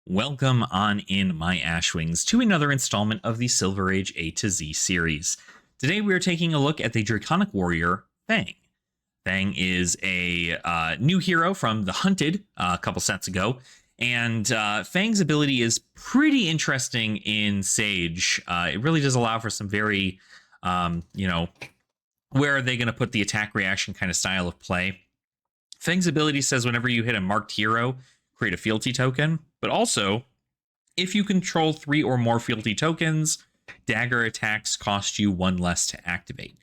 Welcome on in, my Ashwings, to another installment of the Silver Age A to Z series. Today we are taking a look at the Draconic Warrior, Fang. Fang is a new hero from The Hunted a couple sets ago, and Fang's ability is pretty interesting in Sage. It really does allow for some very, where are they going to put the attack reaction kind of style of play. Fang's ability says whenever you hit a marked hero, create a fealty token, but also if you control 3 or more fealty tokens, dagger attacks cost you 1 less to activate.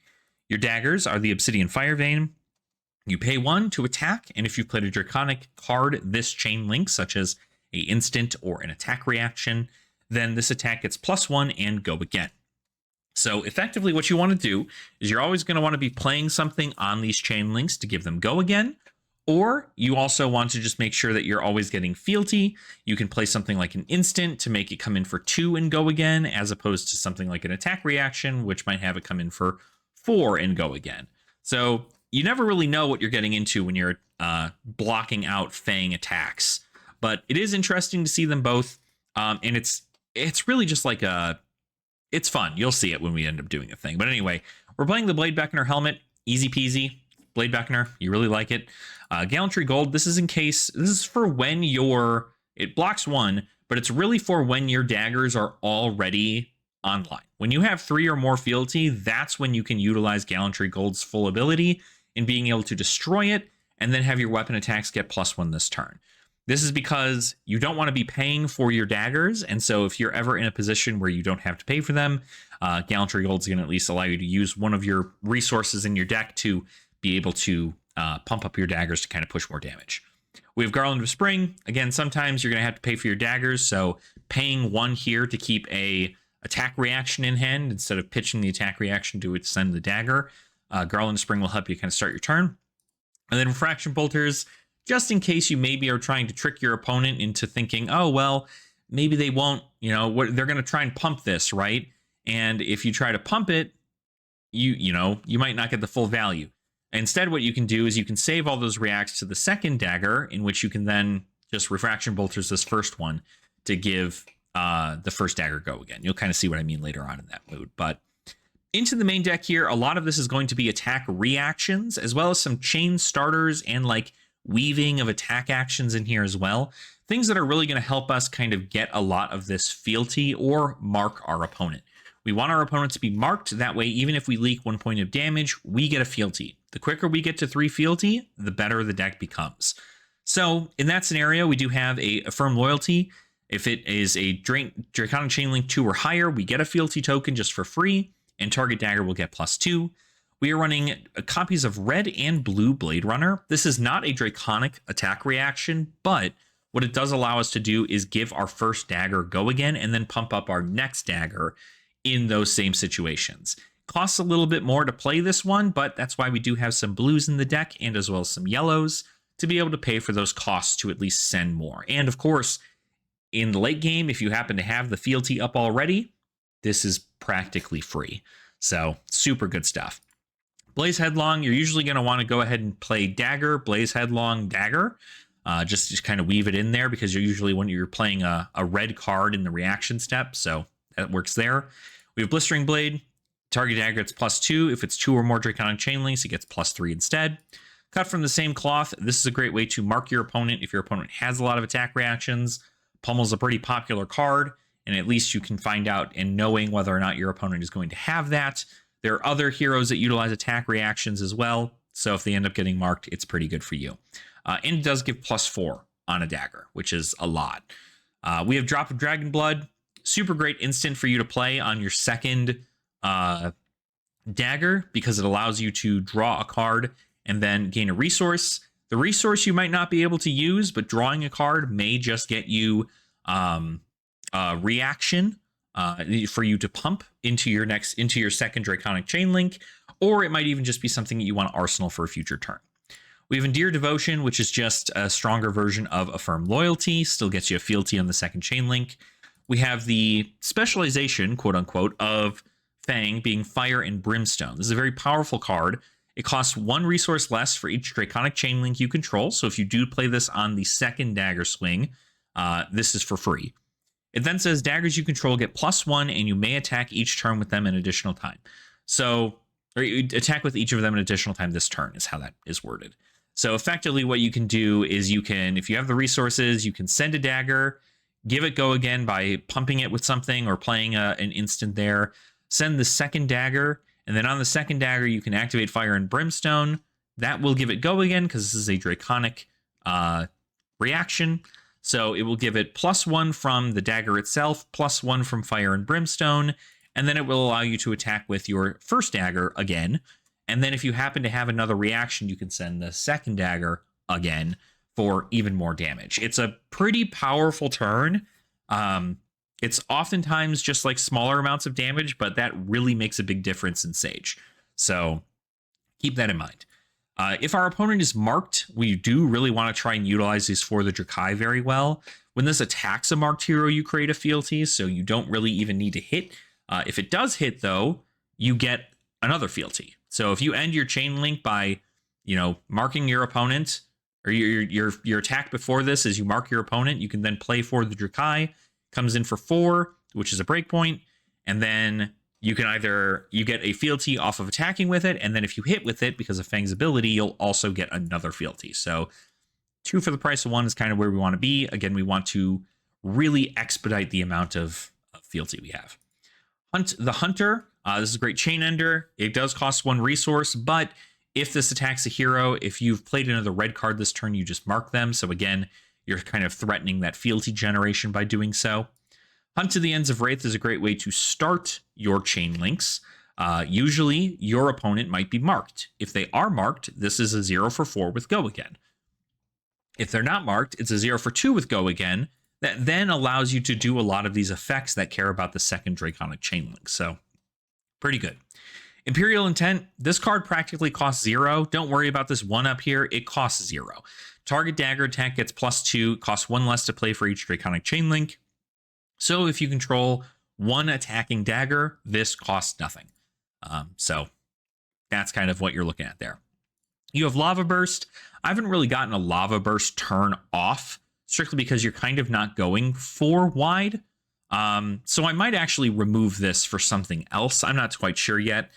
Your daggers are the Obsidian Fire Vein. You pay 1 to attack, and if you've played a Draconic card this chain link, such as a instant or an attack reaction, then this attack gets +1 and go again. So effectively what you want to do is you're always going to want to be playing something on these chain links to give them go again. Or you also want to just make sure that you're always getting fealty. You can play something like an instant to make it come in for 2 and go again, as opposed to something like an attack reaction, which might have it come in for 4 and go again. So you never really know what you're getting into when you're blocking out Fang attacks. But it is interesting to see them both. And it's really just like it's fun. You'll see it when we end up doing a thing. But anyway, we're playing the Blade Beckoner helmet. Easy peasy. Blade Beckoner, you really like it. Gallantry Gold, this is for when it blocks 1, but it's really for when your daggers are already online. When you have 3 or more fealty, that's when you can utilize Gallantry Gold's full ability in being able to destroy it and then have your weapon attacks get +1 this turn. This is because you don't want to be paying for your daggers, and so if you're ever in a position where you don't have to pay for them, Gallantry Gold is going to at least allow you to use one of your resources in your deck to be able to pump up your daggers to kind of push more damage. We have Garland of Spring. Again, sometimes you're going to have to pay for your daggers, so paying 1 here to keep a attack reaction in hand instead of pitching the attack reaction to send the dagger. Garland of Spring will help you kind of start your turn. And then Refraction Bolters, just in case you maybe are trying to trick your opponent into thinking, oh, well, maybe they won't, they're going to try and pump this, right? And if you try to pump it, you might not get the full value. Instead, what you can do is you can save all those reacts to the second dagger, in which you can then just Refraction Bolters this first one to give the first dagger go again. You'll kind of see what I mean later on in that mood. But into the main deck here, a lot of this is going to be attack reactions, as well as some chain starters and like weaving of attack actions in here as well. Things that are really going to help us kind of get a lot of this fealty or mark our opponent. We want our opponent to be marked. That way, even if we leak 1 point of damage, we get a fealty. The quicker we get to 3 fealty, the better the deck becomes. So in that scenario, we do have a Affirm Loyalty. If it is a Draconic Chainlink 2 or higher, we get a fealty token just for free, and target dagger will get +2. We are running copies of Red and Blue Blade Runner. This is not a Draconic attack reaction, but what it does allow us to do is give our first dagger go again, and then pump up our next dagger in those same situations. Costs a little bit more to play this one, but that's why we do have some blues in the deck, and as well as some yellows, to be able to pay for those costs to at least send more. And of course, in the late game, if you happen to have the fealty up already, this is practically free. So super good stuff. Blaze Headlong, you're usually going to want to go ahead and play Dagger, Blaze Headlong, Dagger. Just kind of weave it in there, because you're usually, when you're playing a red card in the reaction step, so that works there. We have Blistering Blade. Target dagger gets +2. If it's 2 or more Draconic Chain Links, it gets +3 instead. Cut from the same cloth. This is a great way to mark your opponent if your opponent has a lot of attack reactions. Pummel's a pretty popular card, and at least you can find out and knowing whether or not your opponent is going to have that. There are other heroes that utilize attack reactions as well, so if they end up getting marked, it's pretty good for you. And it does give +4 on a dagger, which is a lot. We have Drop of Dragon Blood. Super great instant for you to play on your second dagger, because it allows you to draw a card and then gain a resource. The resource you might not be able to use, but drawing a card may just get you a reaction for you to pump into your second Draconic Chain Link, or it might even just be something that you want to arsenal for a future turn. We have Endear Devotion, which is just a stronger version of Affirm Loyalty, still gets you a fealty on the second chain link. We have the specialization, quote unquote, of Fang being Fire and Brimstone. This is a very powerful card. It costs 1 resource less for each Draconic Chain Link you control. So if you do play this on the second dagger swing, this is for free. It then says daggers you control get +1 and you may attack each turn with them an additional time. So, or you attack with each of them an additional time this turn is how that is worded. So effectively what you can do is you can, if you have the resources, you can send a dagger, give it go again by pumping it with something or playing an instant there, send the second dagger, and then on the second dagger you can activate Fire and Brimstone. That will give it go again because this is a draconic reaction. So it will give it +1 from the dagger itself, +1 from Fire and Brimstone, and then it will allow you to attack with your first dagger again. And then if you happen to have another reaction, you can send the second dagger again for even more damage. It's a pretty powerful turn. It's oftentimes just like smaller amounts of damage, but that really makes a big difference in Sage. So keep that in mind. If our opponent is marked, we do really want to try and utilize these for the Drakai very well. When this attacks a marked hero, you create a fealty, so you don't really even need to hit. If it does hit, though, you get another fealty. So if you end your chain link by, marking your opponent, or your attack before this is you mark your opponent, you can then play for the Drakai, comes in for 4, which is a breakpoint, and then you can you get a fealty off of attacking with it, and then if you hit with it because of Fang's ability, you'll also get another fealty. So 2 for the price of 1 is kind of where we want to be. Again, we want to really expedite the amount of fealty we have. Hunt the Hunter. This is a great chain ender. It does cost 1 resource, but if this attacks a hero, if you've played another red card this turn, you just mark them. So again, you're kind of threatening that fealty generation by doing so. Hunt to the Ends of Wraith is a great way to start your chain links. Usually, your opponent might be marked. If they are marked, this is a 0 for 4 with go again. If they're not marked, it's a 0 for 2 with go again. That then allows you to do a lot of these effects that care about the second Draconic chain link. So, pretty good. Imperial Intent, this card practically costs 0. Don't worry about this 1 up here. It costs 0. Target dagger attack gets +2, costs 1 less to play for each Draconic chain link. So if you control 1 attacking dagger, this costs nothing. So that's kind of what you're looking at there. You have Lava Burst. I haven't really gotten a Lava Burst turn off, strictly because you're kind of not going 4 wide. So I might actually remove this for something else. I'm not quite sure yet.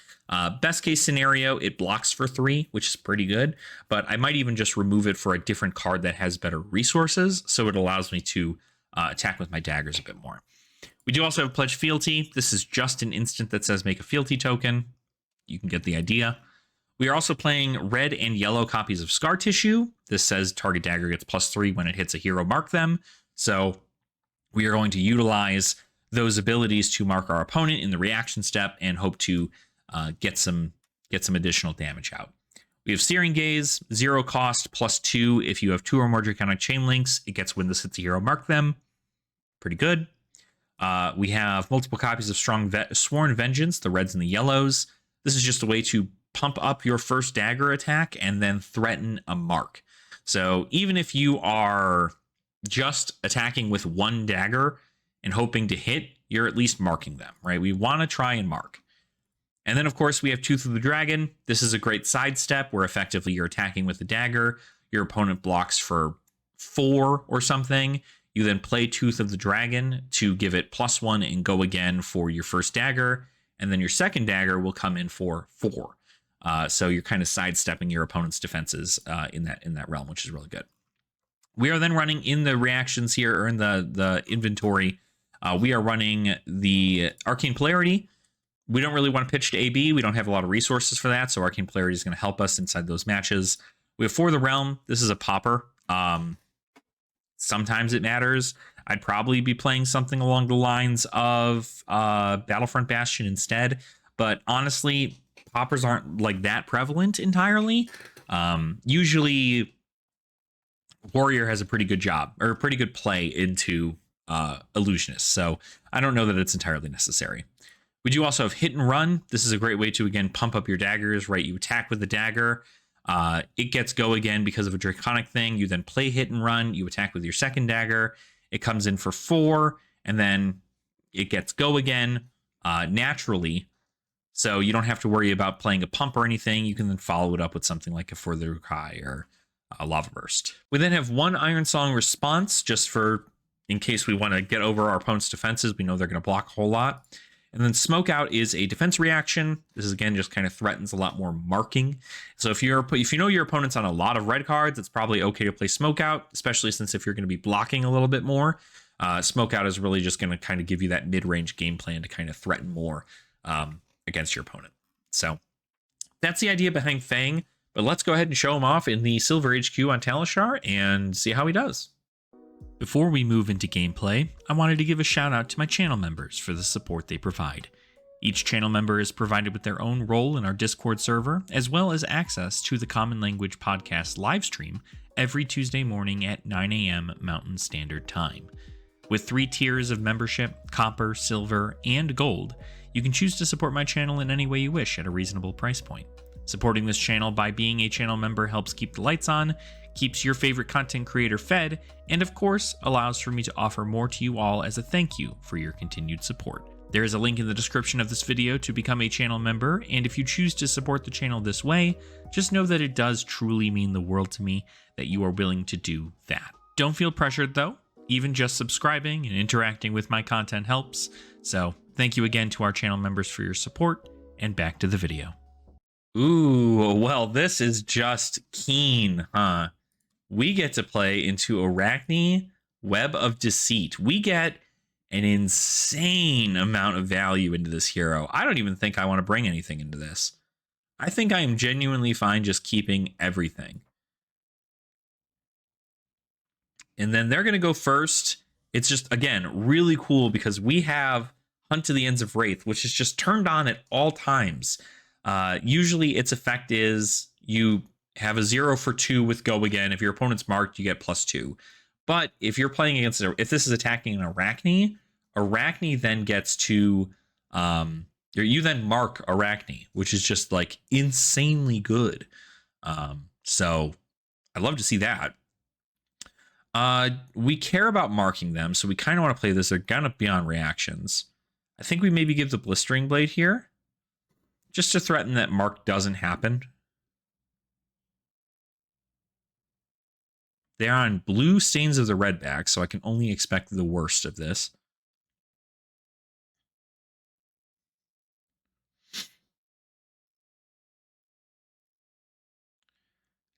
Best case scenario, it blocks for 3, which is pretty good. But I might even just remove it for a different card that has better resources, so it allows me to attack with my daggers a bit more. We do also have Pledge Fealty. This is just an instant that says make a fealty token. You can get the idea. We are also playing red and yellow copies of Scar Tissue. This says target dagger gets +3 when it hits a hero, mark them. So we are going to utilize those abilities to mark our opponent in the reaction step and hope to get some additional damage out. We have Searing Gaze, 0 cost, +2 if you have 2 or more Draconic chain links. It gets when this hits a hero, mark them. Pretty good. We have multiple copies of Sworn Vengeance, the reds and the yellows. This is just a way to pump up your first dagger attack and then threaten a mark. So even if you are just attacking with 1 dagger and hoping to hit, you're at least marking them, right? We want to try and mark. And then, of course, we have Tooth of the Dragon. This is a great sidestep where effectively you're attacking with the dagger. Your opponent blocks for 4 or something. You then play Tooth of the Dragon to give it +1 and go again for your first dagger. And then your second dagger will come in for 4. So you're kind of sidestepping your opponent's defenses in that realm, which is really good. We are then running in the reactions here, or in the inventory. We are running the Arcane Polarity. We don't really want to pitch to AB. We don't have a lot of resources for that, so Arcane Polarity is going to help us inside those matches. We have For the Realm. This is a popper. Sometimes it matters. I'd probably be playing something along the lines of Battlefront Bastion instead, but honestly, poppers aren't like that prevalent entirely. Usually, Warrior has a pretty good job, or a pretty good play into Illusionist, so I don't know that it's entirely necessary. We do also have Hit and Run. This is a great way to, again, pump up your daggers, right? You attack with the dagger. It gets go again because of a Draconic thing. You then play Hit and Run. You attack with your second dagger. It comes in for 4, and then it gets go again naturally. So you don't have to worry about playing a pump or anything. You can then follow it up with something like a For the Rukai or a Lava Burst. We then have 1 Iron Song Response, just for in case we want to get over our opponent's defenses. We know they're going to block a whole lot. And then Smoke Out is a defense reaction. This is, again, just kind of threatens a lot more marking. So if you know your opponent's on a lot of red cards, it's probably okay to play Smoke Out, especially since if you're going to be blocking a little bit more, Smoke Out is really just going to kind of give you that mid-range game plan to kind of threaten more against your opponent. So that's the idea behind Fang. But let's go ahead and show him off in the Silver HQ on Talishar and see how he does. Before we move into gameplay, I wanted to give a shout out to my channel members for the support they provide. Each channel member is provided with their own role in our Discord server, as well as access to the Common Language Podcast livestream every Tuesday morning at 9 a.m. Mountain Standard Time. With 3 tiers of membership, copper, silver, and gold, you can choose to support my channel in any way you wish at a reasonable price point. Supporting this channel by being a channel member helps keep the lights on, keeps your favorite content creator fed, and of course, allows for me to offer more to you all as a thank you for your continued support. There is a link in the description of this video to become a channel member, and if you choose to support the channel this way, just know that it does truly mean the world to me that you are willing to do that. Don't feel pressured though. Even just subscribing and interacting with my content helps. So thank you again to our channel members for your support, and back to the video. Ooh, well, this is just keen, huh? We get to play into Arachne, Web of Deceit. We get an insane amount of value into this hero. I don't even think I want to bring anything into this. I think I am genuinely fine just keeping everything. And then they're going to go first. It's just, again, really cool because we have Hunt to the Ends of Wraith, which is just turned on at all times. Usually its effect is you have a 0 for 2 with Go Again. If your opponent's marked, you get +2. But if you're playing against, if this is attacking an Arachne, Arachne then gets to, you then mark Arachne, which is just like insanely good. So I'd love to see that. We care about marking them, so we kind of want to play this. They're gonna be on reactions. I think we maybe give the Blistering Blade here, just to threaten that mark doesn't happen. They're on blue Stains of the Redback, so I can only expect the worst of this.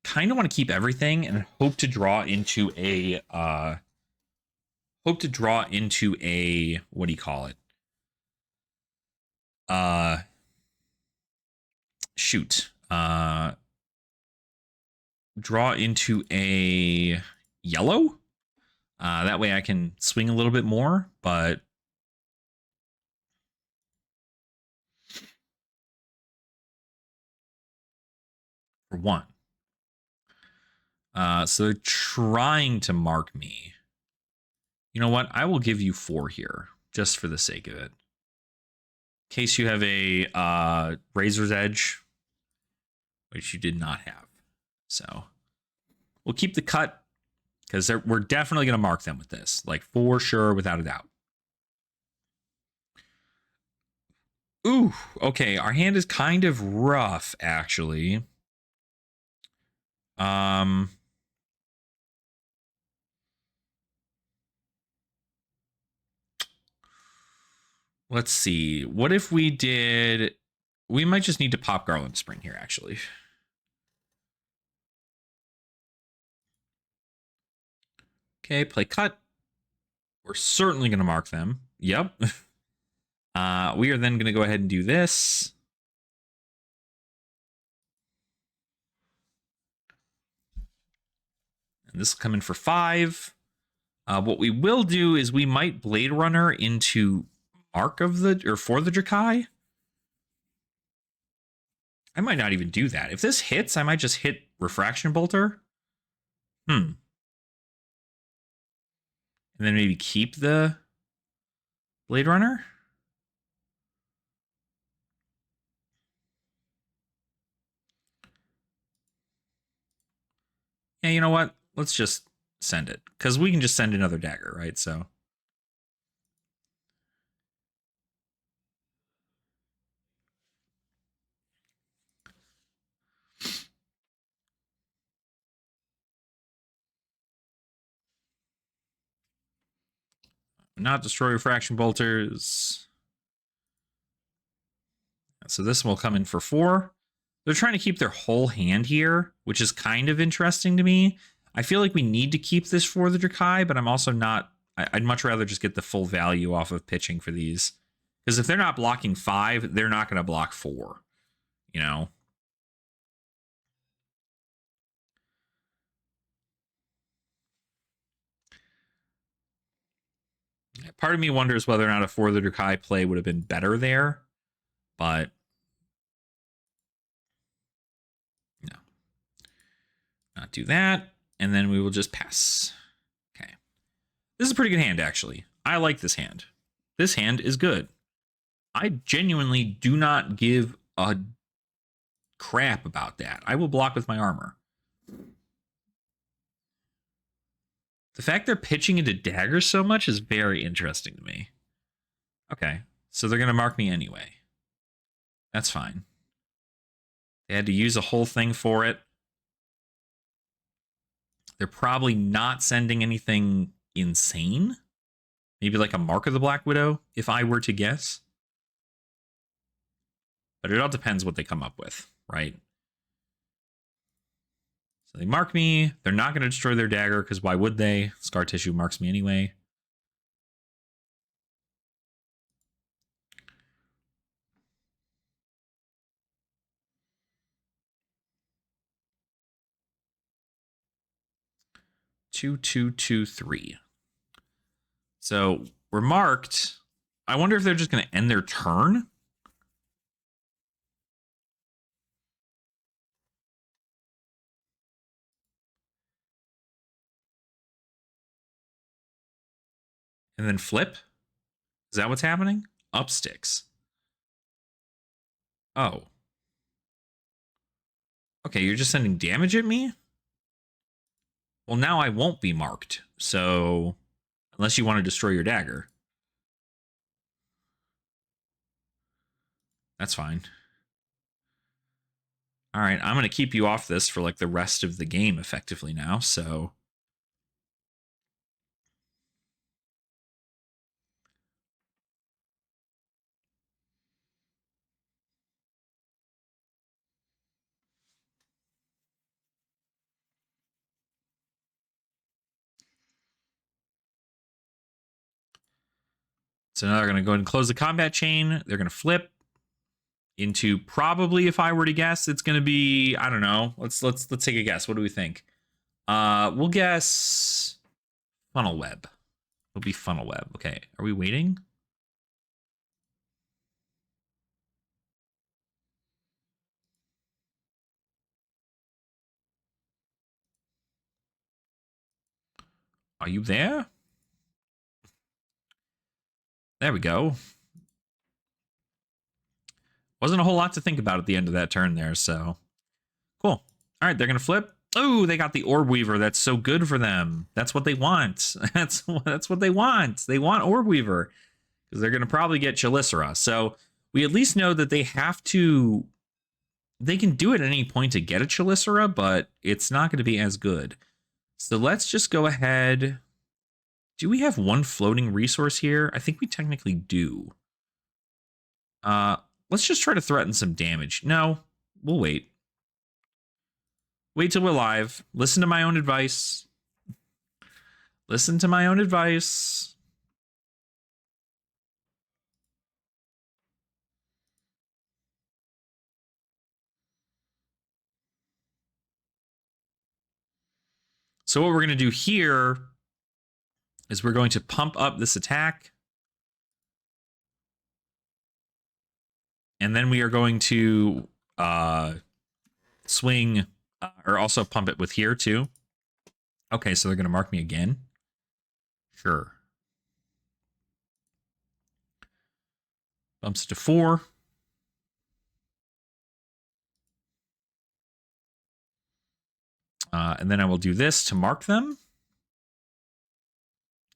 Kind of want to keep everything and hope to draw into a what do you call it? Draw into a yellow. That way I can swing a little bit more, but for 1. So they're trying to mark me. You know what? I will give you 4 here, just for the sake of it. In case you have a Razor's Edge, which you did not have. So we'll keep the cut, because we're definitely going to mark them with this. Like, for sure, without a doubt. Ooh, okay. Our hand is kind of rough, actually. Let's see. What if we did... We might just need to pop Garland Spring here, actually. Okay, play cut. We're certainly going to mark them. Yep. We are then going to go ahead and do this. And this will come in for 5. What we will do is we might Blade Runner into Mark of the... or for the Drakai. I might not even do that. If this hits, I might just hit Refraction Bolter. And then maybe keep the Blade Runner. Yeah, you know what? Let's just send it. Because we can just send another dagger, right? So... not destroy refraction bolters. So this will come in for 4. They're trying to keep their whole hand here, which is kind of interesting to me. I feel like we need to keep this for the Drakai, but I'm also not... I'd much rather just get the full value off of pitching for these. Because if they're not blocking 5, they're not going to block 4. You know? Part of me wonders whether or not a For the Drakai play would have been better there. But... no. Not do that. And then we will just pass. Okay. This is a pretty good hand, actually. I like this hand. This hand is good. I genuinely do not give a crap about that. I will block with my armor. The fact they're pitching into daggers so much is very interesting to me. Okay, so they're going to mark me anyway. That's fine. They had to use a whole thing for it. They're probably not sending anything insane. Maybe like a Mark of the Black Widow, if I were to guess. But it all depends what they come up with, right? So they mark me. They're not going to destroy their dagger, because why would they? Scar Tissue marks me anyway. Two, 2, 2, 3. So we're marked. I wonder if they're just going to end their turn. And then flip? Is that what's happening? Up sticks. Oh. Okay, you're just sending damage at me? Well, now I won't be marked. So, unless you want to destroy your dagger. That's fine. All right, I'm going to keep you off this for like the rest of the game effectively now, so... So now they're going to go ahead and close the combat chain. They're going to flip into probably, if I were to guess, it's going to be, I don't know. Let's take a guess. What do we think? We'll guess funnel web. It'll be funnel web. Okay, are we waiting? Are you there? There we go. Wasn't a whole lot to think about at the end of that turn there, so cool. All right, they're gonna flip. Oh, they got the Orb Weaver. That's so good for them. That's what they want. That's what they want. They want Orb Weaver because they're gonna probably get Chelicera. So we at least know that they have to. They can do it at any point to get a Chelicera, but it's not going to be as good. So let's just go ahead. Do we have one floating resource here? I think we technically do. Let's just try to threaten some damage. No, we'll wait. Wait till we're live. Listen to my own advice. Listen to my own advice. So what we're going to do here is we're going to pump up this attack. And then we are going to swing, or also pump it with here too. Okay, so they're going to mark me again. Sure. Bumps it to 4. And then I will do this to mark them.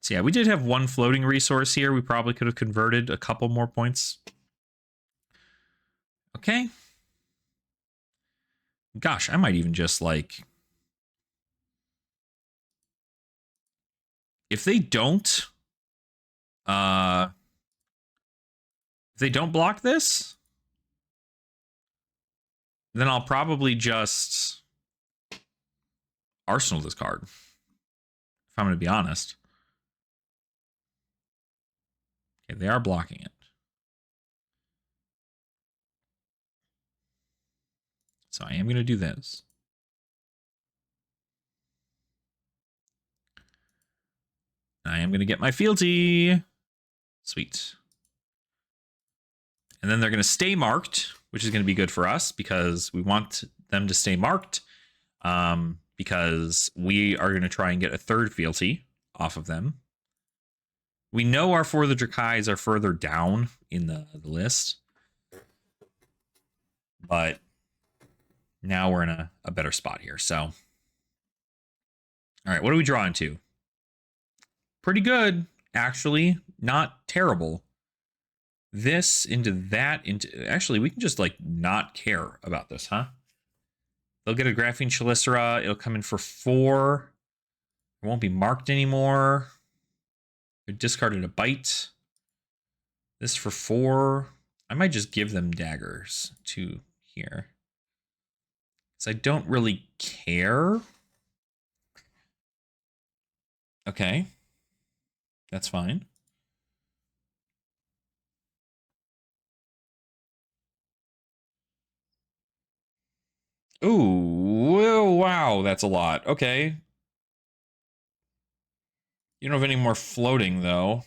So yeah, we did have one floating resource here. We probably could have converted a couple more points. Okay. Gosh, I might even just like... If they don't If they don't block this, then I'll probably just Arsenal this card. If I'm going to be honest. Okay, they are blocking it. So I am going to do this. I am going to get my fealty. Sweet. And then they're going to stay marked, which is going to be good for us because we want them to stay marked. Because we are going to try and get a third fealty off of them. We know our For the Drakais are further down in the list. But now we're in a better spot here. So, all right, what are we drawing to? Pretty good, actually. Not terrible. This into that into... Actually, we can just, like, not care about this, huh? They'll get a Graphene Chelicera. It'll come in for 4. It won't be marked anymore. We discarded a bite. This for 4. I might just give them daggers to here. Because I don't really care. Okay. That's fine. Ooh, wow, that's a lot. Okay. You don't have any more floating, though.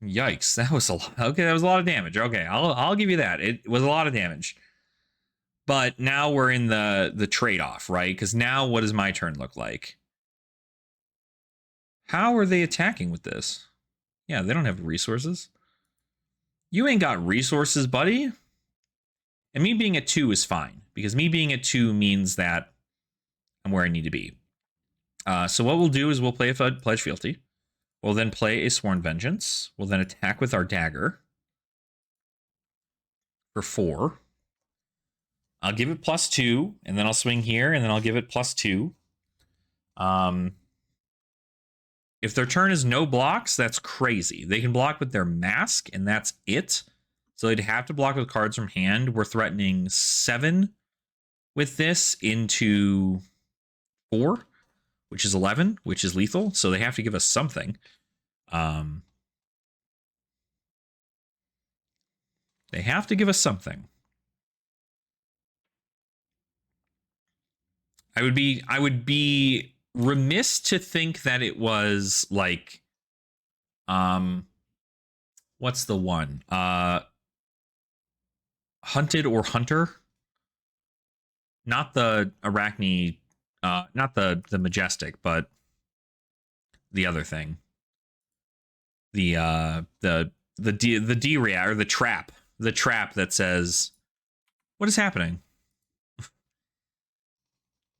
Yikes, that was a lot. Okay, that was a lot of damage. Okay, I'll give you that. It was a lot of damage. But now we're in the trade-off, right? Because now what does my turn look like? How are they attacking with this? Yeah, they don't have resources. You ain't got resources, buddy. And me being at 2 is fine. Because me being at 2 means that I'm where I need to be. So what we'll do is we'll play a Pledge Fealty. We'll then play a Sworn Vengeance. We'll then attack with our dagger for 4. I'll give it +2, and then I'll swing here, and then I'll give it +2. If their turn is no blocks, that's crazy. They can block with their mask, and that's it. So they'd have to block with cards from hand. We're threatening 7 with this into 4, which is 11, which is lethal. So they have to give us something. They have to give us something. I would be remiss to think that it was like what's the one? Hunted or Hunter? Not the Arachne, not the Majestic, but the other thing. The D-React, or the trap. The trap that says, what is happening?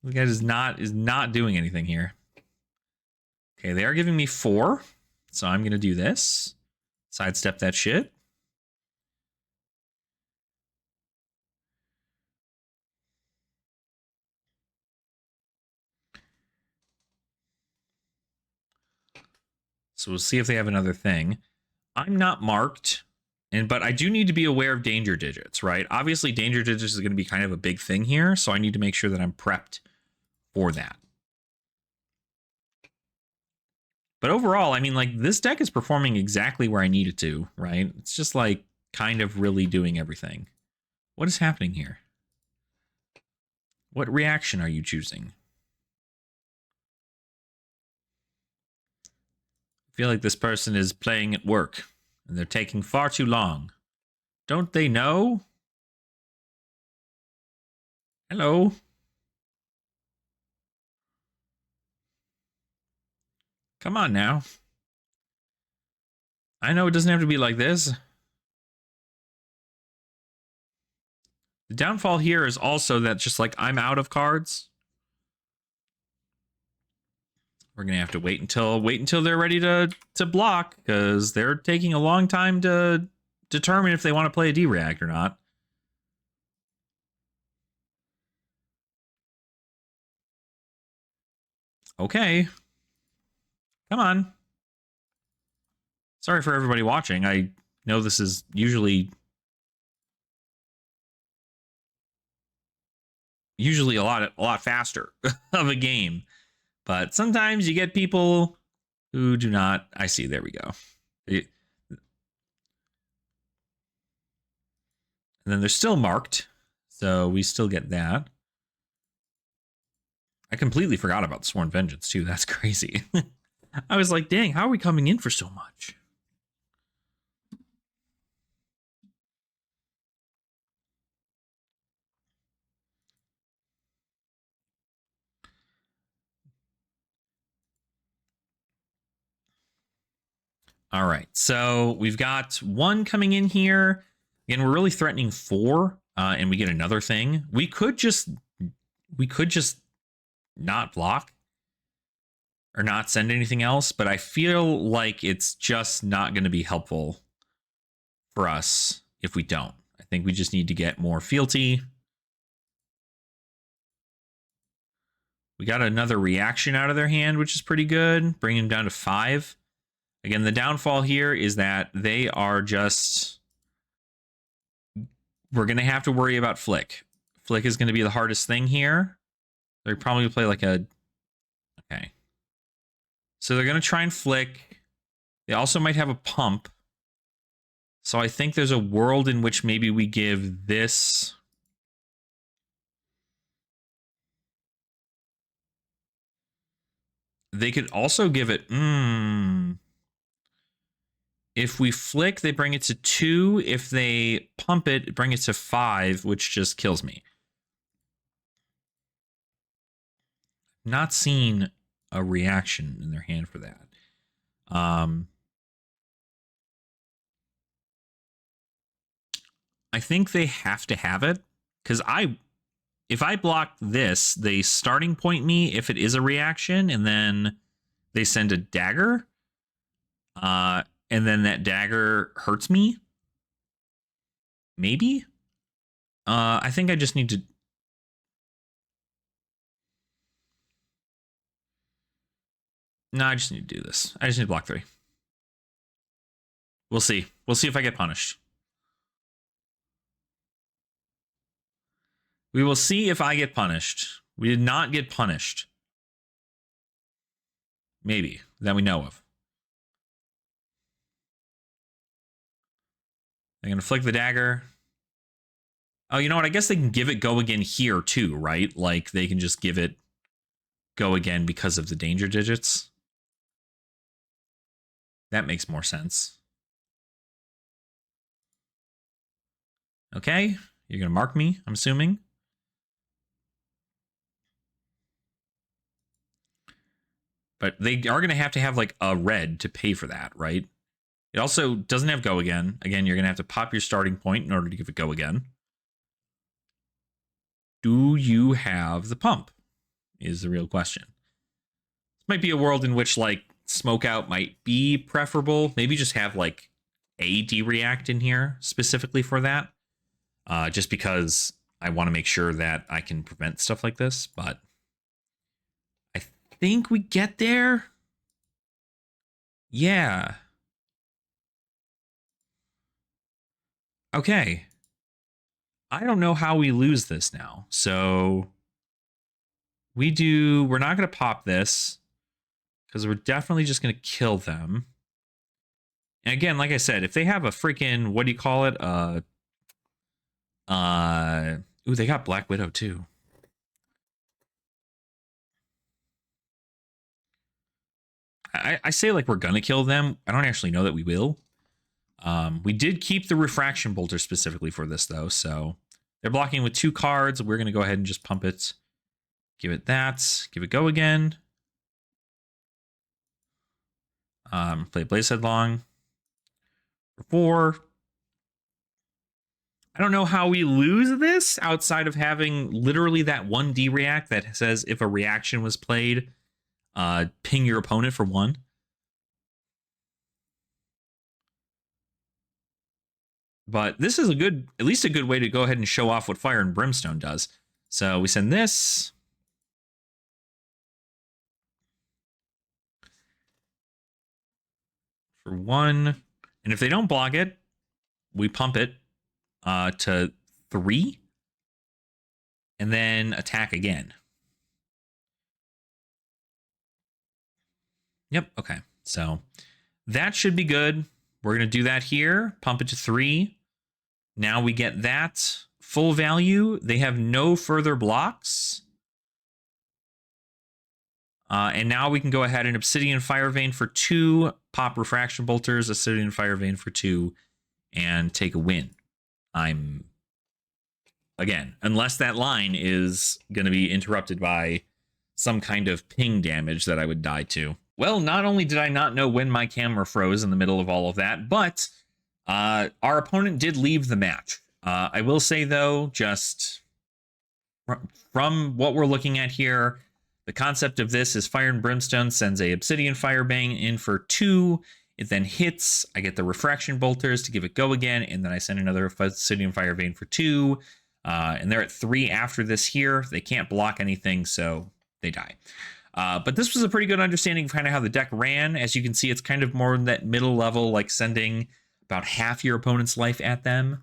The guy is not doing anything here. Okay, they are giving me 4. So I'm going to do this. Sidestep that shit. So we'll see if they have another thing. I'm not marked, but I do need to be aware of danger digits, right? Obviously, danger digits is going to be kind of a big thing here, so I need to make sure that I'm prepped for that. But overall, I mean, like, this deck is performing exactly where I need it to, right? It's just, like, kind of really doing everything. What is happening here? What reaction are you choosing? I feel like this person is playing at work, and they're taking far too long. Don't they know? Hello? Come on now. I know it doesn't have to be like this. The downfall here is also that just like I'm out of cards. We're gonna have to wait until they're ready to block, because they're taking a long time to determine if they want to play a D-React or not. Okay. Come on. Sorry for everybody watching. I know this is usually a lot faster of a game, but sometimes you get people who do not. I see. There we go. And then they're still marked, so we still get that. I completely forgot about the Sworn Vengeance too. That's crazy. I was like, dang, how are we coming in for so much? All right, so we've got one coming in here. Again, we're really threatening 4, and we get another thing. We could just not block or not send anything else, but I feel like it's just not going to be helpful for us if we don't. I think we just need to get more fealty. We got another reaction out of their hand, which is pretty good. Bring them down to 5. Again, the downfall here is that they are just... We're going to have to worry about Flick. Flick is going to be the hardest thing here. They're probably going to play like a... Okay. So they're going to try and Flick. They also might have a pump. So I think there's a world in which maybe we give this... They could also give it... If we Flick, they bring it to 2. If they pump it, bring it to 5, which just kills me. Not seen a reaction in their hand for that. I think they have to have it, because if I block this, they starting point me if it is a reaction, and then they send a dagger. And then that dagger hurts me. Maybe? I think I just need to... No, I just need to do this. I just need to block 3. We'll see. We'll see if I get punished. We will see if I get punished. We did not get punished. Maybe. That we know of. They're going to flick the dagger. Oh, you know what? I guess they can give it go again here too, right? Like, they can just give it go again because of the danger digits. That makes more sense. Okay. You're going to mark me, I'm assuming. But they are going to have like a red to pay for that, right? It also doesn't have go again. Again, you're going to have to pop your starting point in order to give it go again. Do you have the pump? Is the real question. This might be a world in which like smoke out might be preferable. Maybe just have like a D-react in here specifically for that. Just because I want to make sure that I can prevent stuff like this. But I think we get there. Yeah. Okay. I don't know how we lose this now. So we're not going to pop this because we're definitely just going to kill them. And again, like I said, if they have a freaking, what do you call it? Ooh, they got Black Widow too. I say like we're going to kill them. I don't actually know that we will. We did keep the Refraction Bolter specifically for this, though, so they're blocking with 2 cards. We're going to go ahead and just pump it. Give it that. Give it go again. Play Blaze Headlong for 4. I don't know how we lose this outside of having literally that 1 D-react that says if a reaction was played, ping your opponent for 1. But this is at least a good way to go ahead and show off what Fire and Brimstone does. So we send this. for 1. And if they don't block it, we pump it to 3. And then attack again. Yep, okay. So that should be good. We're going to do that here. Pump it to 3. Now we get that full value. They have no further blocks. And now we can go ahead and Obsidian Fire Vein for 2, pop Refraction Bolters, Obsidian Fire Vein for 2, and take a win. Again, unless that line is going to be interrupted by some kind of ping damage that I would die to. Well, not only did I not know when my camera froze in the middle of all of that, but our opponent did leave the match. I will say, though, just from what we're looking at here, the concept of this is Fire and Brimstone sends a Obsidian Firebang in for 2. It then hits. I get the Refraction Bolters to give it go again, and then I send another Obsidian Firebang for 2. And they're at 3 after this here. They can't block anything, so they die. But this was a pretty good understanding of kind of how the deck ran. As you can see, it's kind of more in that middle level, like sending about half your opponent's life at them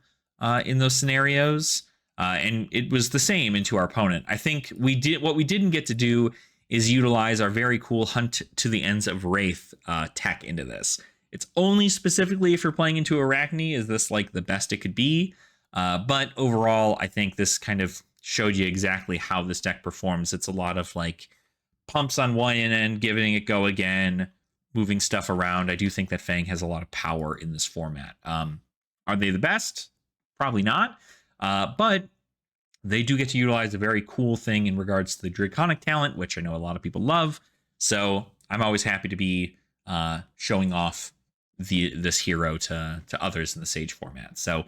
in those scenarios. And it was the same into our opponent. I think what we didn't get to do is utilize our very cool Hunt to the Ends of Wraith tech into this. It's only specifically if you're playing into Arachne is this like the best it could be. But overall, I think this kind of showed you exactly how this deck performs. It's a lot of like pumps on one end, giving it go again, moving stuff around. I do think that Fang has a lot of power in this format. Are they the best? Probably not. But they do get to utilize a very cool thing in regards to the Draconic talent, which I know a lot of people love. So I'm always happy to be showing off this hero to others in the Sage format. So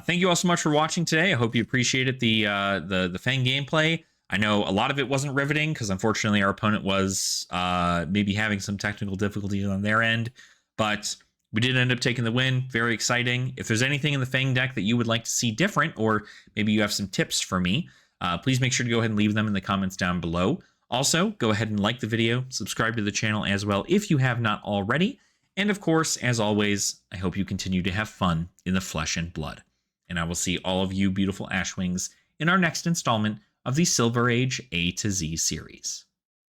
thank you all so much for watching today. I hope you appreciated the Fang gameplay. I know a lot of it wasn't riveting because unfortunately our opponent was maybe having some technical difficulties on their end, but we did end up taking the win. Very exciting. If there's anything in the Fang deck that you would like to see different, or maybe you have some tips for me, please make sure to go ahead and leave them in the comments down below. Also, go ahead and like the video, subscribe to the channel as well if you have not already. And of course, as always, I hope you continue to have fun in the flesh and blood. And I will see all of you beautiful Ashwings in our next installment of the Silver Age A to Z series.